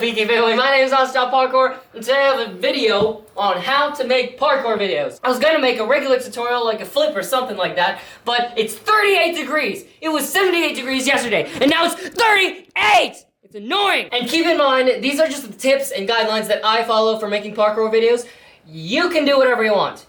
Peaky family? My name is Untitled Parkour, and today I have a video on how to make parkour videos. I was gonna make a regular tutorial like a flip or something like that, but it's 38 degrees. It was 78 degrees yesterday, and now it's 38! It's annoying! And keep in mind, these are just the tips and guidelines that I follow for making parkour videos. You can do whatever you want.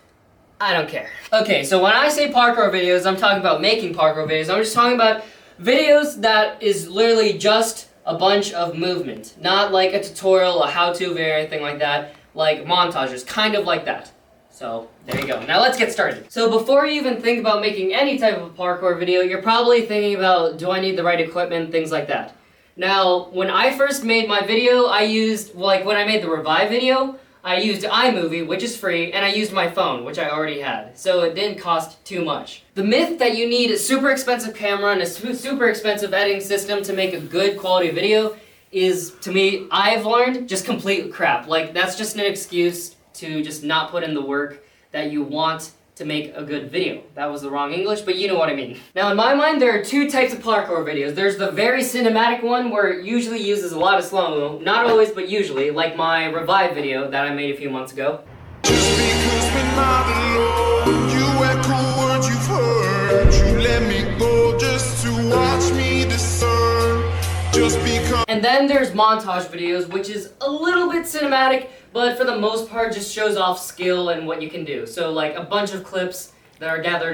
I don't care. Okay, so when I say parkour videos, I'm talking about making parkour videos. I'm just talking about videos that is literally just a bunch of movement. Not like a tutorial, a how-to video, or anything like that. Like montages, kind of like that. So, there you go. Now let's get started. So before you even think about making any type of parkour video, you're probably thinking about, do I need the right equipment, things like that. Now, when I first made my video, I used, like when I made the Revive video, I used iMovie, which is free, and I used my phone, which I already had, so it didn't cost too much. The myth that you need a super expensive camera and a super expensive editing system to make a good quality video is, to me, I've learned, just complete crap. Like, that's just an excuse to just not put in the work that you want to make a good video. That was the wrong English, but you know what I mean. Now, in my mind, there are two types of parkour videos. There's the very cinematic one, where it usually uses a lot of slow-mo. Not always, but usually, like my Revive video that I made a few months ago. Just because we're not alone, you echo words you've heard. You let me go just to watch me discern. Just because. And then there's montage videos, which is a little bit cinematic, but for the most part just shows off skill and what you can do. So like a bunch of clips that are gathered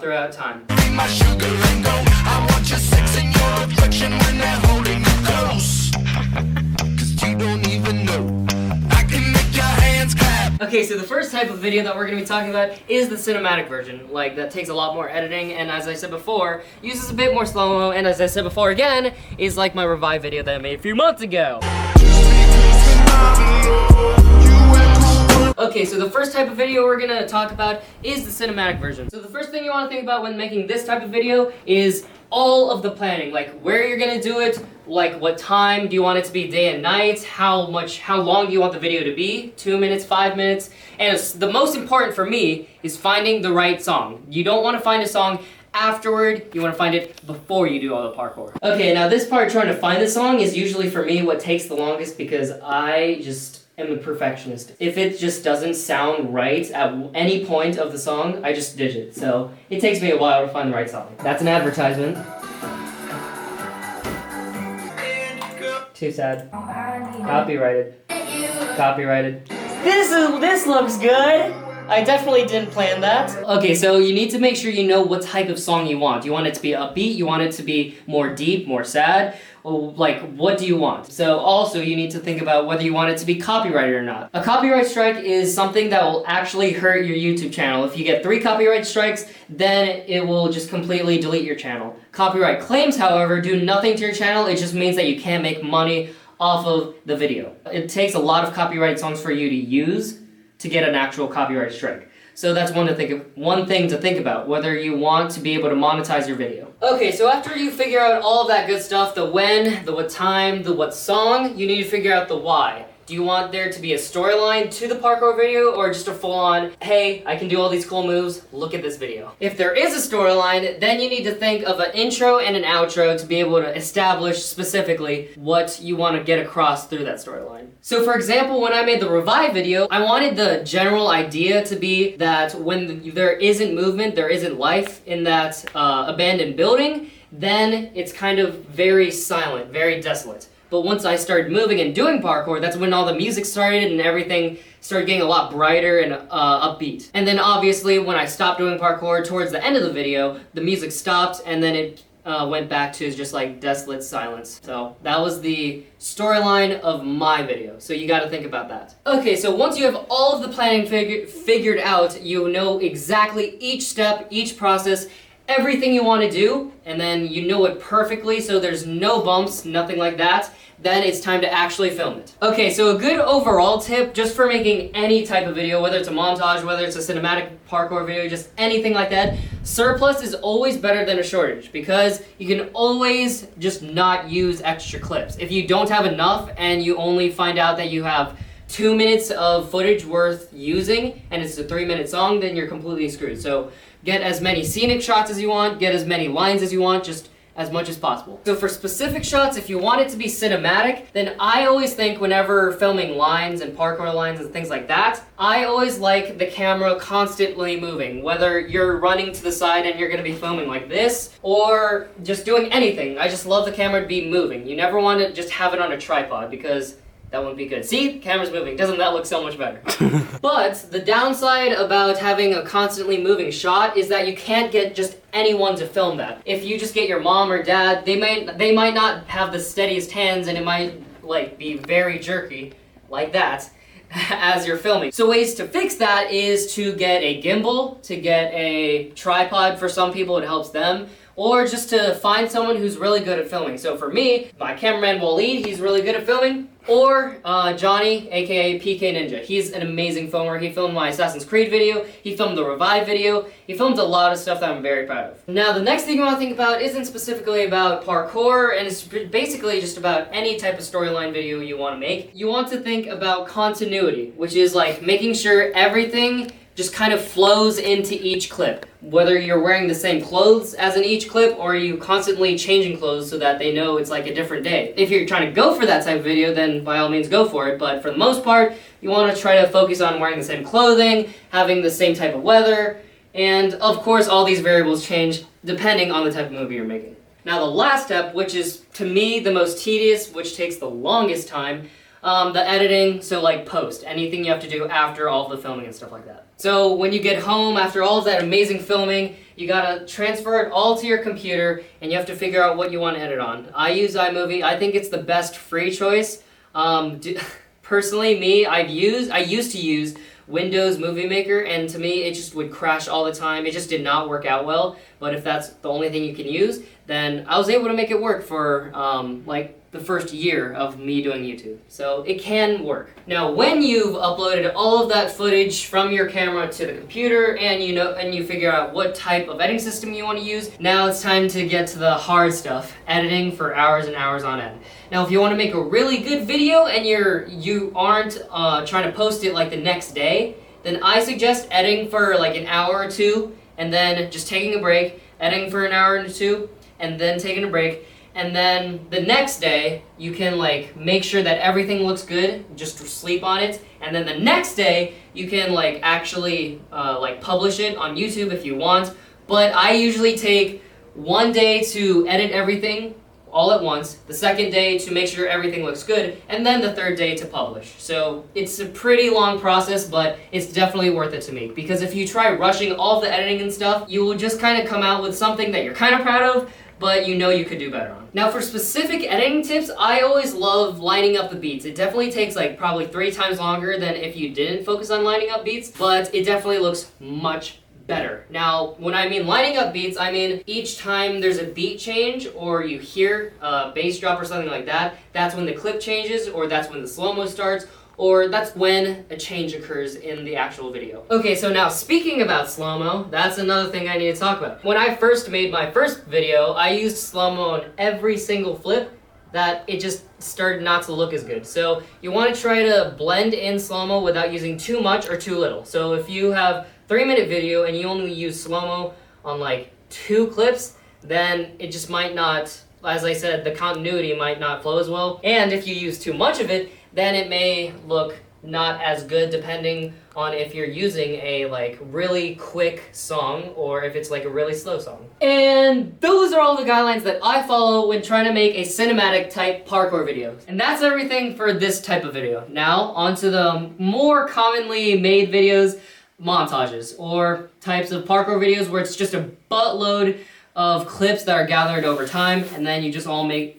throughout time. Be my sugar and go. I want your sex and your affection when they're holding you close. 'Cause you don't even know. I can make your hands clap. Okay, so the first type of video that we're going to be talking about is the cinematic version. Like, that takes a lot more editing, and as I said before, uses a bit more slow-mo, and as I said before again, is like my Revive video that I made a few months ago. Okay, so the first type of video we're gonna talk about is the cinematic version. So the first thing you want to think about when making this type of video is all of the planning, like where you're gonna do it, like what time do you want it to be, day and night, how long do you want the video to be, 2 minutes, 5 minutes, and the most important for me is finding the right song. You don't want to find a song afterward, you want to find it before you do all the parkour. Okay, now this part, trying to find the song, is usually for me what takes the longest because I just am a perfectionist. If it just doesn't sound right at any point of the song, I just ditch it. So it takes me a while to find the right song. That's an advertisement. Too sad. Copyrighted. Copyrighted. This looks good! I definitely didn't plan that. Okay, so you need to make sure you know what type of song you want. You want it to be upbeat, you want it to be more deep, more sad, or like, what do you want? So also you need to think about whether you want it to be copyrighted or not. A copyright strike is something that will actually hurt your YouTube channel. If you get 3 copyright strikes, then it will just completely delete your channel. Copyright claims, however, do nothing to your channel. It just means that you can't make money off of the video. It takes a lot of copyrighted songs for you to use to get an actual copyright strike. So that's one thing to think about, whether you want to be able to monetize your video. Okay, so after you figure out all of that good stuff, the when, the what time, the what song, you need to figure out the why. Do you want there to be a storyline to the parkour video, or just a full-on, hey, I can do all these cool moves, look at this video? If there is a storyline, then you need to think of an intro and an outro to be able to establish specifically what you want to get across through that storyline. So for example, when I made the Revive video, I wanted the general idea to be that when there isn't movement, there isn't life in that abandoned building, then it's kind of very silent, very desolate. But once I started moving and doing parkour, that's when all the music started and everything started getting a lot brighter and upbeat. And then obviously when I stopped doing parkour towards the end of the video, the music stopped and then it went back to just like desolate silence. So that was the storyline of my video. So you gotta think about that. Okay, so once you have all of the planning figured out, you know exactly each step, each process, everything you want to do, and then you know it perfectly so there's no bumps, nothing like that, then it's time to actually film it. Okay, so a good overall tip just for making any type of video, whether it's a montage, whether it's a cinematic parkour video, just anything like that, surplus is always better than a shortage because you can always just not use extra clips. If you don't have enough and you only find out that you have 2 minutes of footage worth using and it's a 3-minute song, then you're completely screwed. So get as many scenic shots as you want, get as many lines as you want, just as much as possible. So for specific shots, if you want it to be cinematic, then I always think whenever filming lines and parkour lines and things like that, I always like the camera constantly moving. Whether you're running to the side and you're gonna be filming like this, or just doing anything. I just love the camera to be moving. You never want to just have it on a tripod because that wouldn't be good. See? The camera's moving. Doesn't that look so much better? But the downside about having a constantly moving shot is that you can't get just anyone to film that. If you just get your mom or dad, they might not have the steadiest hands and it might like be very jerky like that as you're filming. So ways to fix that is to get a gimbal, to get a tripod. For some people it helps them, or just to find someone who's really good at filming. So for me, my cameraman Waleed, he's really good at filming. Or Johnny, aka PK Ninja. He's an amazing filmer. He filmed my Assassin's Creed video, he filmed the Revive video, he filmed a lot of stuff that I'm very proud of. Now the next thing you want to think about isn't specifically about parkour, and it's basically just about any type of storyline video you want to make. You want to think about continuity, which is like making sure everything just kind of flows into each clip. Whether you're wearing the same clothes as in each clip, or you constantly changing clothes so that they know it's like a different day. If you're trying to go for that type of video, then by all means go for it, but for the most part, you want to try to focus on wearing the same clothing, having the same type of weather, and of course all these variables change depending on the type of movie you're making. Now the last step, which is to me the most tedious, which takes the longest time, the editing, so like post, anything you have to do after all of the filming and stuff like that. So when you get home after all of that amazing filming, you gotta transfer it all to your computer and you have to figure out what you want to edit on. I use iMovie. I think it's the best free choice. Personally, me, I used to use Windows Movie Maker, and to me it just would crash all the time. It just did not work out well, but if that's the only thing you can use, then I was able to make it work for like the first year of me doing YouTube. So it can work. Now when you've uploaded all of that footage from your camera to the computer and you figure out what type of editing system you want to use, now it's time to get to the hard stuff, editing for hours and hours on end. Now if you want to make a really good video and you aren't trying to post it like the next day, then I suggest editing for like an hour or two and then just taking a break, editing for an hour or two, and then taking a break. And then the next day, you can like make sure that everything looks good, just sleep on it. And then the next day, you can like actually like publish it on YouTube if you want. But I usually take one day to edit everything all at once, the second day to make sure everything looks good, and then the third day to publish. So it's a pretty long process, but it's definitely worth it to me. Because if you try rushing all the editing and stuff, you will just kind of come out with something that you're kind of proud of, but you know you could do better on. Now for specific editing tips, I always love lining up the beats. It definitely takes like probably 3 times longer than if you didn't focus on lining up beats, but it definitely looks much better. Now, when I mean lining up beats, I mean each time there's a beat change or you hear a bass drop or something like that, that's when the clip changes, or that's when the slow-mo starts, or that's when a change occurs in the actual video. Okay, so now speaking about slow-mo, that's another thing I need to talk about. When I first made my first video, I used slow-mo on every single flip, that it just started not to look as good. So you want to try to blend in slow-mo without using too much or too little. So if you have 3-minute video and you only use slow-mo on like 2 clips, then it just might not, as I said, the continuity might not flow as well. And if you use too much of it, then it may look not as good depending on if you're using a like really quick song or if it's like a really slow song. And those are all the guidelines that I follow when trying to make a cinematic type parkour video. And that's everything for this type of video. Now onto the more commonly made videos, montages, or types of parkour videos where it's just a buttload of clips that are gathered over time, and then you just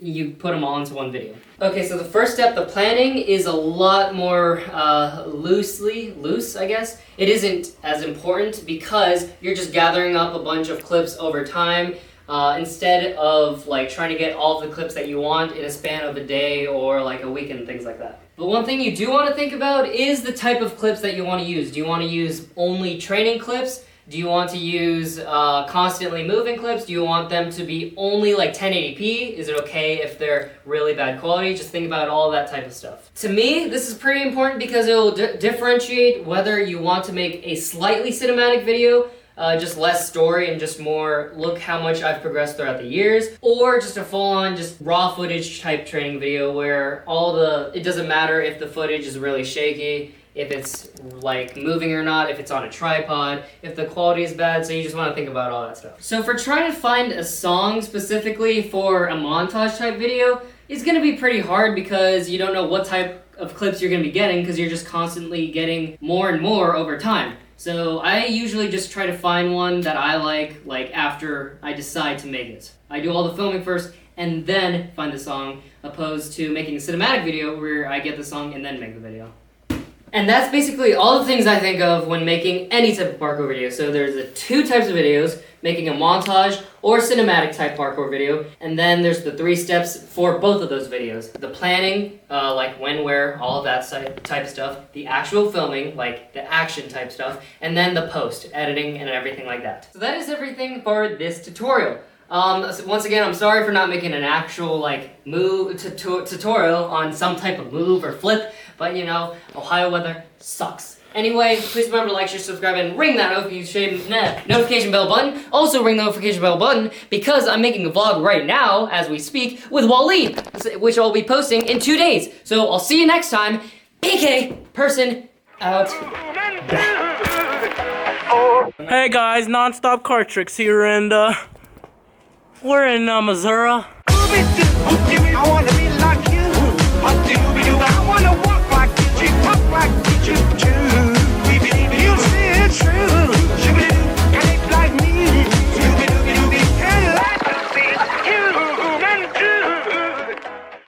you put them all into one video. Okay, so the first step, the planning, is a lot more loose, I guess. It isn't as important because you're just gathering up a bunch of clips over time instead of like trying to get all the clips that you want in a span of a day or like a week and things like that. But one thing you do want to think about is the type of clips that you want to use. Do you want to use only training clips? Do you want to use constantly moving clips? Do you want them to be only like 1080p? Is it okay if they're really bad quality? Just think about all that type of stuff. To me, this is pretty important because it will differentiate whether you want to make a slightly cinematic video, just less story and just more look how much I've progressed throughout the years, or just a full-on just raw footage type training video where it doesn't matter if the footage is really shaky, if it's like moving or not, if it's on a tripod, if the quality is bad, so you just want to think about all that stuff. So for trying to find a song specifically for a montage type video, it's going to be pretty hard because you don't know what type of clips you're going to be getting because you're just constantly getting more and more over time. So I usually just try to find one that I like after I decide to make it. I do all the filming first and then find the song, opposed to making a cinematic video where I get the song and then make the video. And that's basically all the things I think of when making any type of parkour video. So there's the two types of videos, making a montage or cinematic type parkour video, and then there's the 3 steps for both of those videos. The planning, like when, where, all of that type of stuff, the actual filming, like the action type stuff, and then the post, editing and everything like that. So that is everything for this tutorial. So once again, I'm sorry for not making an actual tutorial on some type of move or flip, but you know, Ohio weather sucks. Anyway, please remember to like, share, subscribe, and ring that notification bell button. Also ring the notification bell button because I'm making a vlog right now, as we speak, with Wally, which I'll be posting in 2 days. So I'll see you next time. PK person out. Hey guys, Non-Stop Card Tricks here, and we're in Missouri.